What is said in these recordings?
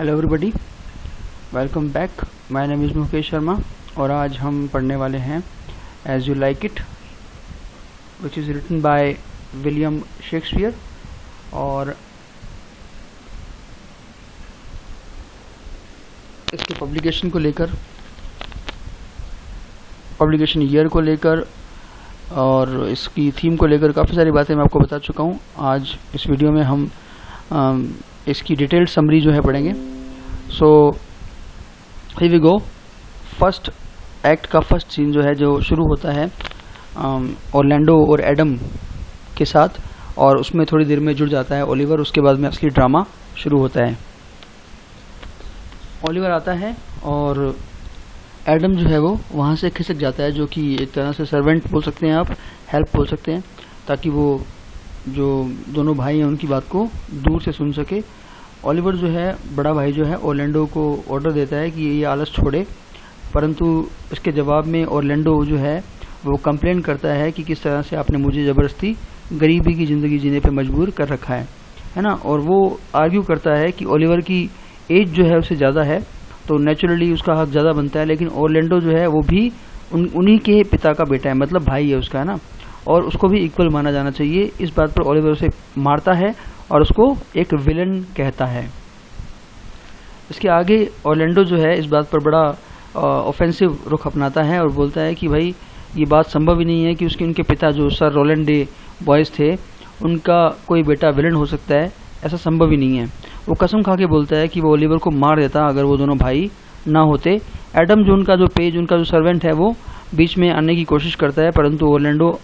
Hello everybody, welcome back. My name is Mukesh Sharma और आज हम पढ़ने वाले हैं as you like it, which is written by William Shakespeare. और इसके पब्लिकेशन को लेकर, पब्लिकेशन ईयर को लेकर और इसकी थीम को लेकर काफ़ी सारी बातें मैं आपको बता चुका हूँ। आज इस वीडियो में हम इसकी डिटेल्ड समरी जो है पढ़ेंगे। So here we go. First act का फर्स्ट सीन जो है, जो शुरू होता है ऑरलैंडो और एडम के साथ, और उसमें थोड़ी देर में जुड़ जाता है ओलिवर। उसके बाद में असली ड्रामा शुरू होता है। ओलिवर आता है और एडम जो है वो वहाँ से खिसक जाता है, जो कि एक तरह से सर्वेंट बोल सकते हैं आप, हेल्प बोल सकते हैं, ताकि वो जो दोनों भाई हैं उनकी बात को दूर से सुन सके। ओलिवर जो है, बड़ा भाई जो है, ऑरलैंडो को ऑर्डर देता है कि ये आलस छोड़े, परंतु इसके जवाब में ऑरलैंडो जो है वो कंप्लेन करता है कि किस तरह से आपने मुझे ज़बरदस्ती गरीबी की ज़िंदगी जीने पे मजबूर कर रखा है ना। और वो आर्ग्यू करता है कि ओलिवर की एज जो है उससे ज़्यादा है, तो नेचुरली उसका हक ज़्यादा बनता है, लेकिन ऑरलैंडो जो है वो भी उन्हीं के पिता का बेटा है, मतलब भाई है उसका, है ना, और उसको भी इक्वल माना जाना चाहिए। इस बात पर ओलिवर उसे मारता है और उसको एक विलन कहता है। इसके आगे ऑरलैंडो जो है इस बात पर बड़ा ऑफेंसिव रुख अपनाता है और बोलता है कि भाई ये बात संभव ही नहीं है कि उनके पिता जो सर रोलैंड डे बॉयज़ थे, उनका कोई बेटा विलन हो सकता है, ऐसा संभव ही नहीं है। वो कसम खा के बोलता है कि वो ओलिवर को मार देता अगर वो दोनों भाई ना होते। एडम जो उनका जो सर्वेंट है, वो बीच में आने की कोशिश करता है, परंतु ऑरलैंडो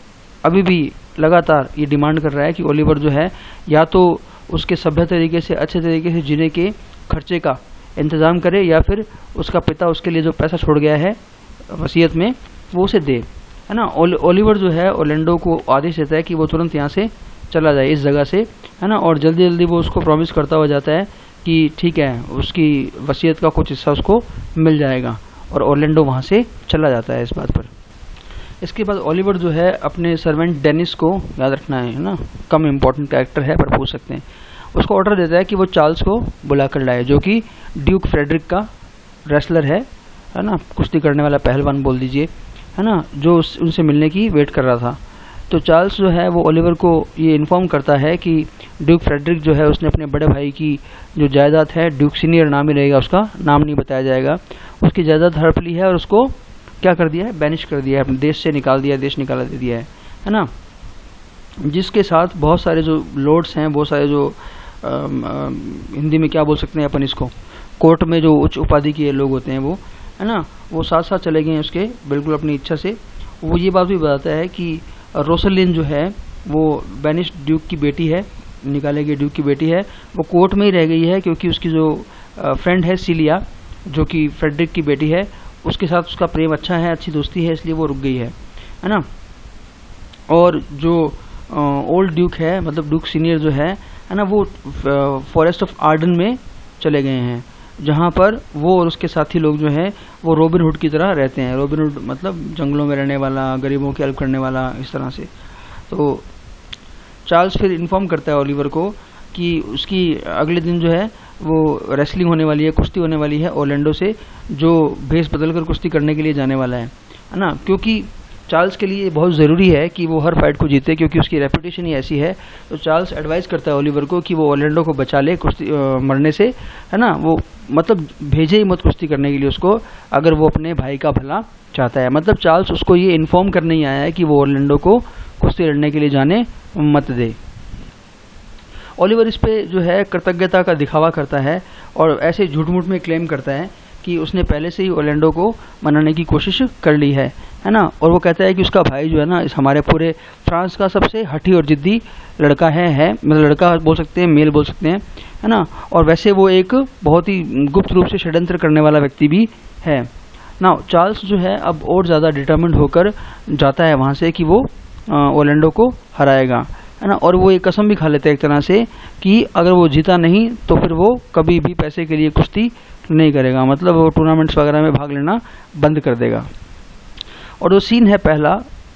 अभी भी लगातार ये डिमांड कर रहा है कि ओलिवर जो है या तो उसके सभ्य तरीके से, अच्छे तरीके से जीने के खर्चे का इंतज़ाम करे, या फिर उसका पिता उसके लिए जो पैसा छोड़ गया है वसीयत में वो उसे दे, है ना। ओलिवर जो है ऑरलैंडो को आदेश देता है कि वो तुरंत यहाँ से चला जाए, इस जगह से, है ना, और जल्दी जल्दी वो उसको प्रॉमिस करता हुआ जाता है कि ठीक है, उसकी वसीयत का कुछ हिस्सा उसको मिल जाएगा, और ऑरलैंडो वहाँ से चला जाता है इस बात पर। इसके बाद ओलिवर जो है अपने सर्वेंट डेनिस को, याद रखना है ना, कम इम्पोर्टेंट कैरेक्टर है पर पूछ सकते हैं, उसको ऑर्डर देता है कि वो चार्ल्स को बुला कर लाए, जो कि ड्यूक फ्रेडरिक का रेसलर है ना, कुश्ती करने वाला पहलवान बोल दीजिए, है ना, जो उनसे मिलने की वेट कर रहा था। तो चार्ल्स जो है वो ओलिवर को ये इन्फॉर्म करता है कि ड्यूक फ्रेडरिक जो है उसने अपने बड़े भाई की जो जायदाद है, ड्यूक सीनियर नाम ही रहेगा उसका, नाम नहीं बताया जाएगा, उसकी जायदाद हड़प ली है और उसको क्या कर दिया है, बैनिश कर दिया है, अपने देश से निकाल दिया, देश निकाला दे दिया है ना। जिसके साथ बहुत सारे जो लॉर्ड्स हैं, बहुत सारे जो हिंदी में क्या बोल सकते हैं अपन इसको, कोर्ट में जो उच्च उपाधि के लोग होते हैं वो, है ना, वो साथ साथ चले गए हैं उसके, बिल्कुल अपनी इच्छा से। वो ये बात भी बताता है कि रोसलिन जो है वो बैनिश ड्यूक की बेटी है, निकाले गए ड्यूक की बेटी है, वो कोर्ट में ही रह गई है क्योंकि उसकी जो फ्रेंड है सिलिया, जो कि फ्रेडरिक की बेटी है, उसके साथ उसका प्रेम अच्छा है, अच्छी दोस्ती है, इसलिए वो रुक गई है ना। और जो ओल्ड ड्यूक है, मतलब ड्यूक सीनियर जो है ना, वो फॉरेस्ट ऑफ आर्डन में चले गए हैं, जहाँ पर वो और उसके साथी लोग जो हैं वो रॉबिन हुड की तरह रहते हैं। रॉबिन हुड मतलब जंगलों में रहने वाला, गरीबों की हेल्प करने वाला, इस तरह से। तो चार्ल्स फिर इन्फॉर्म करता है ओलिवर को कि उसकी अगले दिन जो है वो रेसलिंग होने वाली है, कुश्ती होने वाली है ऑरलैंडो से, जो भेस बदलकर कुश्ती करने के लिए जाने वाला है ना। क्योंकि चार्ल्स के लिए बहुत ज़रूरी है कि वो हर फाइट को जीते, क्योंकि उसकी रेपुटेशन ही ऐसी है। तो चार्ल्स एडवाइस करता है ओलिवर को कि वो ऑरलैंडो को बचा ले कुश्ती मरने से, है ना, वो मतलब भेजे ही मत कुश्ती करने के लिए उसको, अगर वो अपने भाई का भला चाहता है। मतलब चार्ल्स उसको ये इन्फॉर्म करने ही आया है कि वो ऑरलैंडो को कुश्ती लड़ने के लिए जाने मत दे। ओलिवर इस पे जो है कृतज्ञता का दिखावा करता है और ऐसे झूठ मूठ में क्लेम करता है कि उसने पहले से ही ऑरलैंडो को मनाने की कोशिश कर ली है ना। और वो कहता है कि उसका भाई जो है ना, इस हमारे पूरे फ्रांस का सबसे हठी और जिद्दी लड़का है, मतलब लड़का बोल सकते हैं, मेल बोल सकते हैं, है ना। और वैसे वो एक बहुत ही गुप्त रूप से षड्यंत्र करने वाला व्यक्ति भी है ना। चार्ल्स जो है अब और ज़्यादा डिटर्मिन्ड होकर जाता है वहाँ से कि वो ऑरलैंडो को हराएगा, है ना। और वो एक कसम भी खा लेते हैं एक तरह से कि अगर वो जीता नहीं तो फिर वो कभी भी पैसे के लिए कुश्ती नहीं करेगा, मतलब वो टूर्नामेंट्स वगैरह में भाग लेना बंद कर देगा। और जो सीन है पहला,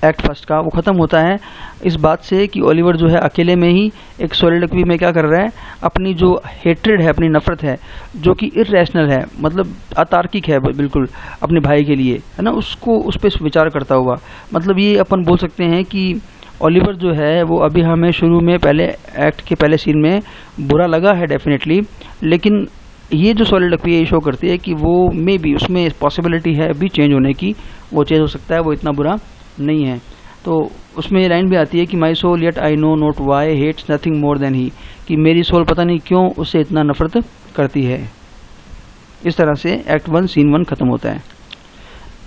एक्ट फर्स्ट का, वो ख़त्म होता है इस बात से कि ओलिवर जो है अकेले में ही एक सोलिलोक्वी में क्या कर रहा है, अपनी जो हेट्रेड है, अपनी नफ़रत है जो कि इर्रेशनल है, मतलब अतार्किक है बिल्कुल अपने भाई के लिए, है ना, उसको उस पर विचार करता हुआ। मतलब ये अपन बोल सकते हैं कि ओलिवर जो है वो अभी हमें शुरू में पहले एक्ट के पहले सीन में बुरा लगा है डेफिनेटली, लेकिन ये जो सोलिलोक्वी ये शो करती है कि वो मे बी उसमें पॉसिबिलिटी है अभी चेंज होने की, वो चेंज हो सकता है, वो इतना बुरा नहीं है। तो उसमें ये लाइन भी आती है कि my soul yet I know not why hates nothing more than he, कि मेरी सोल पता नहीं क्यों उससे इतना नफरत करती है। इस तरह से एक्ट 1 सीन 1 खत्म होता है।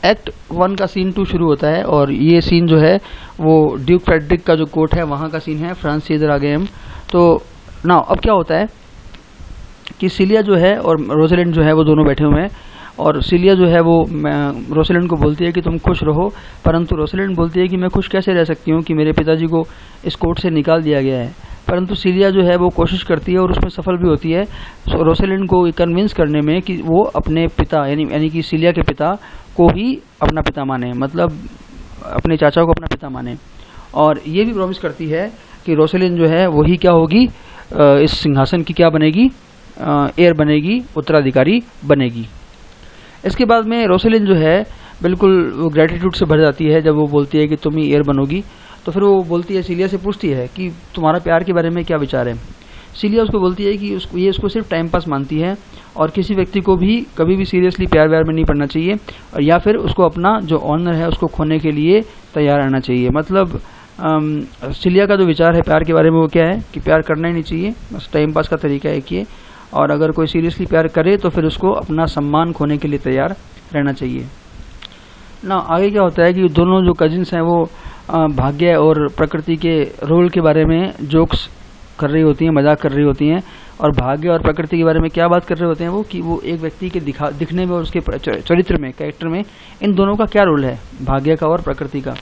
एक्ट 1 का सीन 2 शुरू होता है और ये सीन जो है वो ड्यूक फ्रेडरिक का जो कोर्ट है वहाँ का सीन है, फ्रांस से इधर आ गए हम। तो ना अब क्या होता है कि सिलिया जो है और रोसलिंड जो है वो दोनों बैठे हुए हैं, और सिलिया जो है वो रोसलिंड को बोलती है कि तुम खुश रहो, परंतु रोसलिंड बोलती है कि मैं खुश कैसे रह सकती हूँ कि मेरे पिताजी को इस कोर्ट से निकाल दिया गया है। परंतु सिलिया जो है वो कोशिश करती है और उसमें सफल भी होती है रोसलिंड को कन्विंस करने में कि वो अपने पिता यानी कि सिलिया के पिता को ही अपना पिता माने, मतलब अपने चाचा को अपना पिता माने। और ये भी प्रॉमिस करती है कि रोसलिंड जो है वही क्या होगी, इस सिंहासन की क्या बनेगी, एयर बनेगी, उत्तराधिकारी बनेगी। इसके बाद में रोसलिंड जो है बिल्कुल ग्रेटिट्यूड से भर जाती है जब वो बोलती है कि तुम ही एयर बनोगी। तो फिर वो बोलती है, सिलिया से पूछती है कि तुम्हारा प्यार के बारे में क्या विचार है। सिलिया उसको बोलती है कि उसको सिर्फ टाइम पास मानती है और किसी व्यक्ति को भी कभी भी सीरियसली प्यार व्यार में नहीं पड़ना चाहिए, और या फिर उसको अपना जो ऑनर है उसको खोने के लिए तैयार रहना चाहिए। मतलब सिलिया का जो विचार है प्यार के बारे में वो क्या है कि प्यार करना ही नहीं चाहिए, बस टाइम पास का तरीका है कि, और अगर कोई सीरियसली प्यार करे तो फिर उसको अपना सम्मान खोने के लिए तैयार रहना चाहिए ना। आगे क्या होता है कि दोनों जो कजिन्स हैं वो भाग्य और प्रकृति के रोल के बारे में जोक्स कर रही होती हैं, मजाक कर रही होती हैं, और भाग्य और प्रकृति के बारे में क्या बात कर रहे होते हैं वो कि वो एक व्यक्ति के दिखने में और उसके चरित्र में, कैरेक्टर में इन दोनों का क्या रोल है, भाग्य का और प्रकृति का।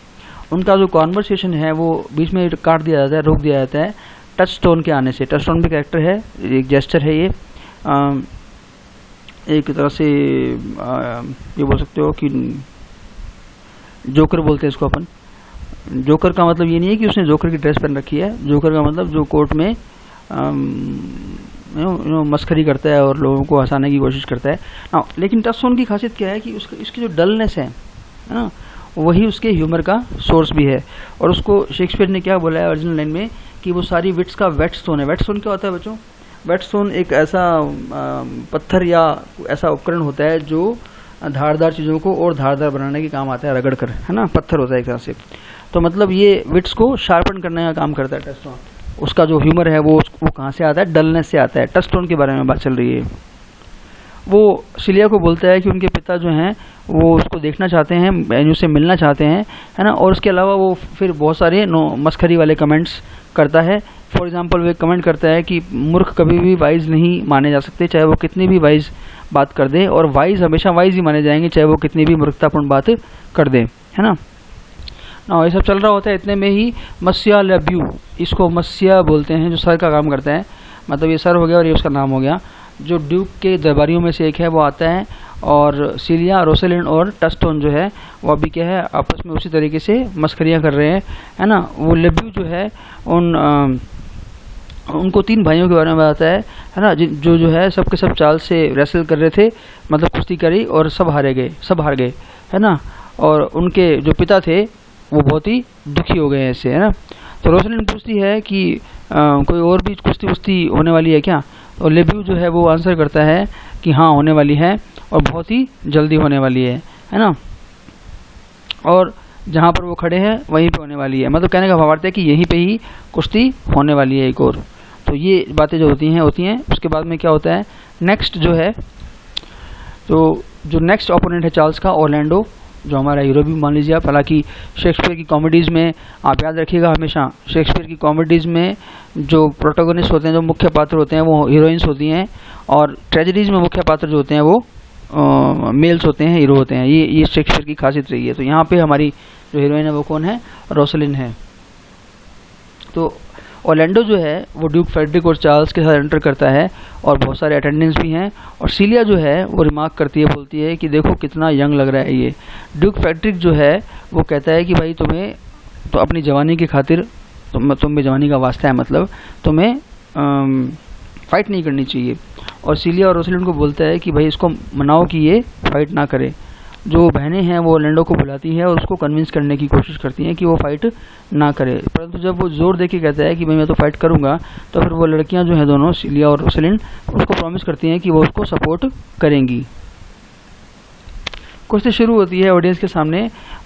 उनका जो कॉन्वर्सेशन है वो बीच में काट दिया जाता है, रोक दिया जाता है टच स्टोन के आने से। टच स्टोन भी कैरेक्टर है, एक जेस्चर है, ये एक तरह से ये बोल सकते हो कि जोकर बोलते हैं इसको अपन। जोकर का मतलब ये नहीं है कि उसने जोकर की ड्रेस पहन रखी है, जोकर का मतलब जो कोर्ट में मस्खरी करता है और लोगों को हंसाने की कोशिश करता है। लेकिन टच स्टोन की खासियत क्या है कि इसकी जो डलनेस है ना, वही उसके ह्यूमर का सोर्स भी है। और उसको शेक्सपियर ने क्या बोला है ओरिजिनल लाइन में कि वो सारी विट्स का वेट स्टोन है। वेट स्टोन क्या होता है बच्चों? वेट स्टोन एक ऐसा पत्थर या ऐसा उपकरण होता है जो धारदार चीज़ों को और धारदार बनाने के काम आता है, रगड़ कर, है ना, पत्थर होता है एक तरह से। तो मतलब ये विट्स को शार्पन करने का काम करता है टच स्टोन। उसका जो ह्यूमर है वो कहाँ से आता है? डलनेस से आता है। टच स्टोन के बारे में बात चल रही है। वो सिलिया को बोलता है कि उनके पिता जो हैं वो उसको देखना चाहते हैं, मेन्यू से मिलना चाहते हैं, है ना। और उसके अलावा वो फिर बहुत सारे मस्खरी वाले कमेंट्स करता है। फॉर एग्जांपल वो कमेंट करता है कि मूर्ख कभी भी वाइज नहीं माने जा सकते, चाहे वो कितनी भी वाइज बात कर दे, और वाइज हमेशा वाइज ही माने जाएंगे चाहे वो कितनी भी मूर्खतापूर्ण बात कर दे, है ना। ये सब चल रहा होता है, इतने में ही मस्या लेब्यू, इसको मस्या बोलते हैं, जो सर का काम करता है, मतलब ये सर हो गया और ये उसका नाम हो गया, जो ड्यूक के दरबारियों में से एक है, वो आता है। और सिलिया, रोसलिंड और टच स्टोन जो है वो अभी क्या है, आपस में उसी तरीके से मस्करियाँ कर रहे हैं, है ना। वो लेब्यू जो है उनको 3 भाइयों के बारे में बताता है ना, जो है सब के सब चाल से रेसल कर रहे थे, मतलब कुश्ती करी और सब हार गए, है ना। और उनके जो पिता थे वो बहुत ही दुखी हो गए इससे, है ना। तो रोसलिंड पूछती है कि कोई और भी कुश्ती होने वाली है क्या? और लेब्यू जो है वो आंसर करता है कि हाँ होने वाली है, और बहुत ही जल्दी होने वाली है ना। और जहाँ पर वो खड़े हैं वहीं पे होने वाली है, मतलब कहने का भावार्थ है कि यहीं पे ही कुश्ती होने वाली है एक और। तो ये बातें जो होती हैं। उसके बाद में क्या होता है, नेक्स्ट जो है, तो जो नेक्स्ट ओपोनेंट है चार्ल्स का, ऑरलैंडो, जो हमारा हीरो भी मान लीजिए आप। हालांकि शेक्सपियर की कॉमेडीज़ में आप याद रखिएगा हमेशा, शेक्सपियर की कॉमेडीज़ में जो प्रोटोगनिस्ट होते हैं, जो मुख्य पात्र होते हैं, वो हीरोइंस होती हैं, और ट्रेजेडीज़ में मुख्य पात्र जो होते हैं वो मेल्स होते हैं, हीरो होते हैं। ये शेक्सपियर की खासियत रही है। तो यहाँ पे हमारी जो हीरोइन है वो कौन है? रोसलिंड है। तो ऑरलैंडो जो है वो ड्यूक फ्रेडरिक और चार्ल्स के साथ एंटर करता है और बहुत सारे अटेंडेंट्स भी हैं, और सीलिया जो है वो रिमार्क करती है, बोलती है कि देखो कितना यंग लग रहा है ये। ड्यूक फ्रेडरिक जो है वो कहता है कि भाई तुम्हें तो अपनी जवानी की खातिर, तुम्हें जवानी का वास्ता है, मतलब तुम्हें फाइट नहीं करनी चाहिए। और सीलिया और रोसलिंड को बोलता है कि भाई इसको मनाओ कि ये फाइट ना करे। जो बहनें हैं वो ऑरलैंडो को बुलाती है और उसको कन्विंस करने की कोशिश करती हैं कि वो फाइट ना करे, परंतु जब वो जोर दे के कहता है कि भाई मैं तो फाइट करूंगा, तो फिर वो लड़कियां जो हैं दोनों, सीलिया और रोसलिंड, उसको प्रॉमिस करती हैं कि वो उसको सपोर्ट करेंगी। कुश्ती शुरू होती है ऑडियंस के सामने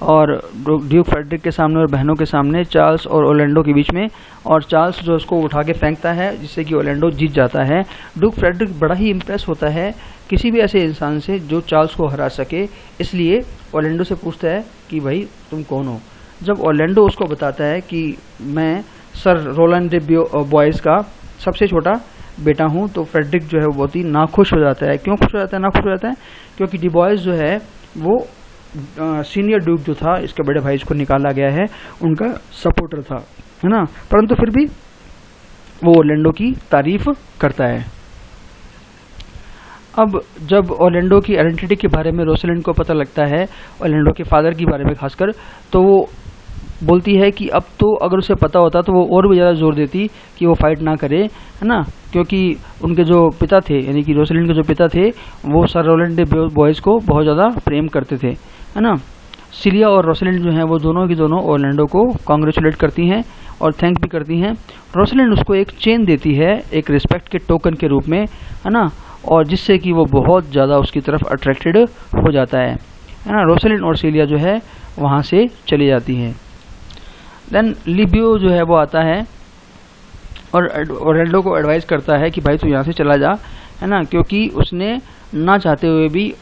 और ड्यूक फ्रेडरिक के सामने और बहनों के सामने, चार्ल्स और ऑरलैंडो के बीच में, और चार्ल्स जो उसको उठा के फेंकता है जिससे कि ऑरलैंडो जीत जाता है। ड्यूक फ्रेडरिक बड़ा ही इम्प्रेस होता है किसी भी ऐसे इंसान से जो चार्ल्स को हरा सके, इसलिए ऑरलैंडो से पूछता है कि भाई तुम कौन हो। जब ऑरलैंडो उसको बताता है कि मैं सर रोलैंड डे बॉयज़ का सबसे छोटा बेटा हूँ, तो फ्रेडरिक जो है वो बहुत ही नाखुश हो जाता है। क्यों खुश हो जाता है, नाखुश हो जाता है? क्योंकि डी बॉयज़ जो है वो सीनियर ड्यूक जो था, इसके बड़े भाई जिसको निकाला गया है, उनका सपोर्टर था, है ना, परंतु फिर भी वो ऑरलैंडो की तारीफ करता है। अब जब ऑरलैंडो की आइडेंटिटी के बारे में रोसलिंड को पता लगता है, ऑरलैंडो के फादर के बारे में खासकर, तो वो बोलती है कि अब तो अगर उसे पता होता तो वो और भी ज़्यादा जोर देती कि वो फाइट ना करे, है ना, क्योंकि उनके जो पिता थे, यानी कि रोसलिंड के जो पिता थे, वो सर रोलैंड डे बॉयज़ को बहुत ज़्यादा प्रेम करते थे, है ना। सीलिया और रोसलिंड जो हैं वो दोनों की दोनों ऑरलैंडो को कॉन्ग्रेचुलेट करती हैं और थैंक भी करती हैं। रोसलिंड उसको एक चेन देती है एक रिस्पेक्ट के टोकन के रूप में, है ना, और जिससे कि वो बहुत ज़्यादा उसकी तरफ अट्रैक्टेड हो जाता है ना। रोसलिंड और सीलिया जो है वहाँ से चली जाती हैं। देन लिबियो जो है वो आता है और ऑरलैंडो को एडवाइस करता है कि भाई तू यहाँ से चला जा, है ना, क्योंकि उसने ना चाहते हुए भी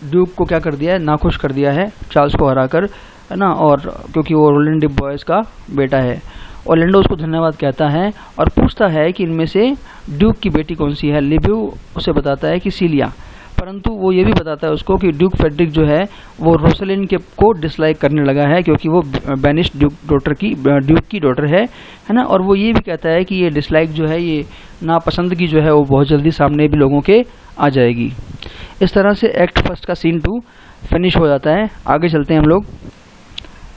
ड्यूक को क्या कर दिया है, नाखुश कर दिया है चार्ल्स को हराकर, है ना, और क्योंकि वो रोलैंड डे बॉयज़ का बेटा है। ऑरलैंडो उसको धन्यवाद कहता है और पूछता है कि इनमें से ड्यूक की बेटी कौन सी है। लिबियो उसे बताता है कि सीलिया, परंतु वो ये भी बताता है उसको कि ड्यूक फ्रेडरिक जो है वो रोसलिन के को डिसलाइक करने लगा है, क्योंकि वो बेनिश ड्यूक की डॉटर है ना, और वो ये भी कहता है कि ये डिसलाइक जो है, ये नापसंदगी जो है वो बहुत जल्दी सामने भी लोगों के आ जाएगी। इस तरह से एक्ट फर्स्ट का सीन 2 फिनिश हो जाता है। आगे चलते हैं हम लोग।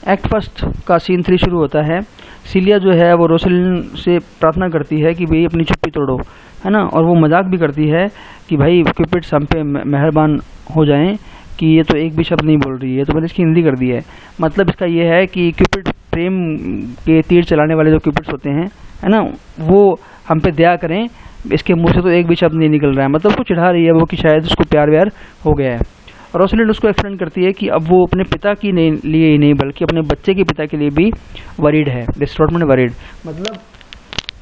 एक्ट फर्स्ट का सीन 3 शुरू होता है। सीलिया जो है वो रोसलिन से प्रार्थना करती है कि भाई अपनी चुप्पी तोड़ो, है ना, और वो मजाक भी करती है कि भाई क्यूपिड हम पे मेहरबान हो जाएं कि ये तो एक भी शब्द नहीं बोल रही है। तो मैंने इसकी हिंदी कर दी है। मतलब इसका ये है कि क्यूपिड प्रेम के तीर चलाने वाले जो क्यूपिड्स होते हैं, है ना, वो हम पे दया करें, इसके मुंह से तो एक भी शब्द नहीं निकल रहा है। मतलब उसको चिढ़ा रही है वो कि शायद उसको प्यार व्यार हो गया है। रोसलिंड उसको एक्सप्लेन करती है कि अब वो अपने पिता के लिए ही नहीं बल्कि अपने बच्चे के पिता के लिए भी वरीड है। डिस्ट्रॉटमेंट वरीड, मतलब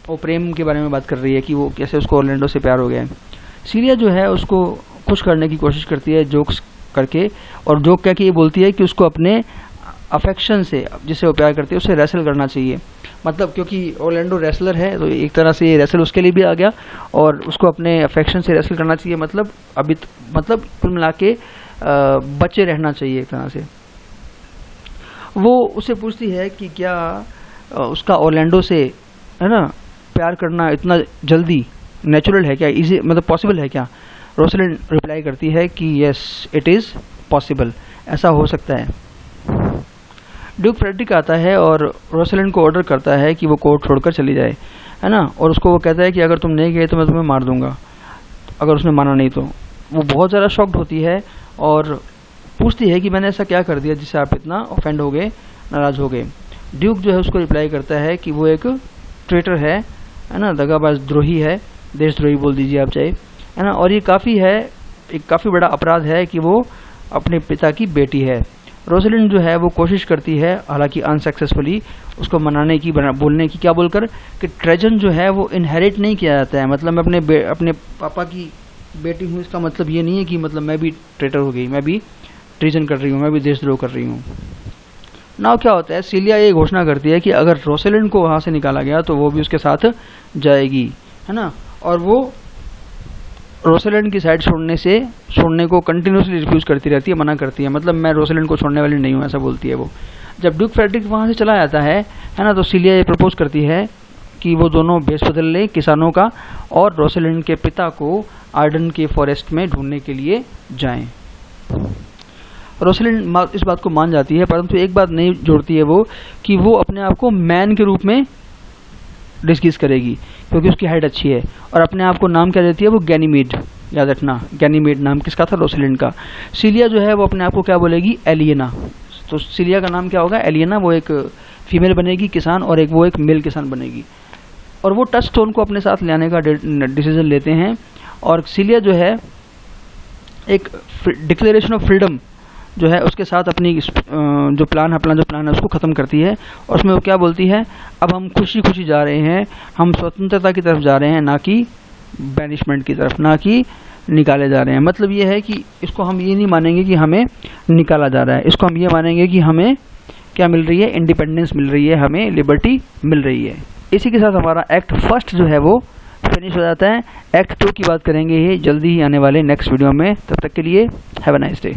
वो प्रेम के बारे में बात कर रही है कि वो कैसे उसको ऑरलैंडो से प्यार हो गया है। सीलिया जो है उसको खुश करने की कोशिश करती है जोक्स करके, और जोक कह के ये बोलती है कि उसको अपने अफेक्शन से, जिससे वो प्यार करती है, उससे रेसल करना चाहिए। मतलब क्योंकि ऑरलैंडो रेसलर है तो एक तरह से ये रेसल उसके लिए भी आ गया और उसको अपने अफेक्शन से रेसल करना चाहिए। मतलब अभी मतलब कुल मिला के बचे रहना चाहिए एक तरह से। वो उससे पूछती है कि क्या उसका ऑरलैंडो से, है ना, प्यार करना इतना जल्दी नेचुरल है क्या, इजी, मतलब पॉसिबल है क्या। रोसलिंड रिप्लाई करती है कि यस इट इज़ पॉसिबल, ऐसा हो सकता है। ड्यूक फ्रेडरिक आता है और रोसलिंड को ऑर्डर करता है कि वो कोर्ट छोड़कर चली जाए, है ना, और उसको वो कहता है कि अगर तुम नहीं गए तो मैं तुम्हें मार दूंगा, अगर उसने माना नहीं तो। वो बहुत ज़्यादा शॉक्ड होती है और पूछती है कि मैंने ऐसा क्या कर दिया जिससे आप इतना ऑफेंड हो गए, नाराज़ हो गए। ड्यूक जो है उसको रिप्लाई करता है कि वो एक ट्रेटर है ना, दगाबाज द्रोही है, देशद्रोही बोल दीजिए आप चाहे, है ना, और ये काफ़ी बड़ा अपराध है कि वो अपने पिता की बेटी है। रोसलिंड जो है वो कोशिश करती है, हालांकि अनसक्सेसफुली, उसको मनाने की, बोलने की, क्या बोलकर कि ट्रेजन जो है वो इनहेरिट नहीं किया जाता है। मतलब मैं अपने पापा की बेटी हूँ, इसका मतलब ये नहीं है कि मतलब मैं भी ट्रेटर हो गई, मैं भी ट्रीजन कर रही हूँ, मैं भी देशद्रोह कर रही हूँ। नाउ क्या होता है, सीलिया ये घोषणा करती है कि अगर रोसलिंड को वहाँ से निकाला गया तो वो भी उसके साथ जाएगी, है ना, और वो रोसलिंड की साइड छोड़ने को कंटिन्यूसली रिफ्यूज़ करती रहती है, मना करती है। मतलब मैं रोसलिंड को छोड़ने वाली नहीं हूँ, ऐसा बोलती है वो। जब ड्यूक फ्रेडरिक वहाँ से चला जाता है ना, तो सीलिया ये प्रपोज करती है कि वो दोनों भेष बदल लें किसानों का और रोसलिंड के पिता को आर्डन के फॉरेस्ट में ढूंढने के लिए जाएं। रोसलिंड इस बात को मान जाती है, परंतु एक बात नहीं जोड़ती है वो कि वो अपने आप को मैन के रूप में डिस्कस करेगी क्योंकि उसकी हाइट अच्छी है, और अपने आप को नाम क्या देती है वो गैनीमेड। याद रखना, गैनीमेड नाम किसका था? रोसलिंड का। सिलिया जो है वो अपने आप को क्या बोलेगी? एलियना। तो सिलिया का नाम क्या होगा? एलियना। वो एक फीमेल बनेगी किसान, और वो एक मेल किसान बनेगी, और वो टचस्टोन को अपने साथ ले आने का डिसीजन लेते हैं। और सिलिया जो है एक डिक्लेरेशन ऑफ फ्रीडम जो है उसके साथ अपनी जो प्लान है उसको ख़त्म करती है, और उसमें वो क्या बोलती है? अब हम खुशी खुशी जा रहे हैं, हम स्वतंत्रता की तरफ जा रहे हैं, ना कि बैनिशमेंट की तरफ, ना कि निकाले जा रहे हैं। मतलब ये है कि इसको हम ये नहीं मानेंगे कि हमें निकाला जा रहा है, इसको हम ये मानेंगे कि हमें क्या मिल रही है? इंडिपेंडेंस मिल रही है, हमें लिबर्टी मिल रही है। इसी के साथ हमारा एक्ट फर्स्ट जो है वो फिनिश हो जाता है। एक्ट 2 की बात करेंगे ये जल्दी ही आने वाले नेक्स्ट वीडियो में। तब तक के लिए हैव अ नाइस डे।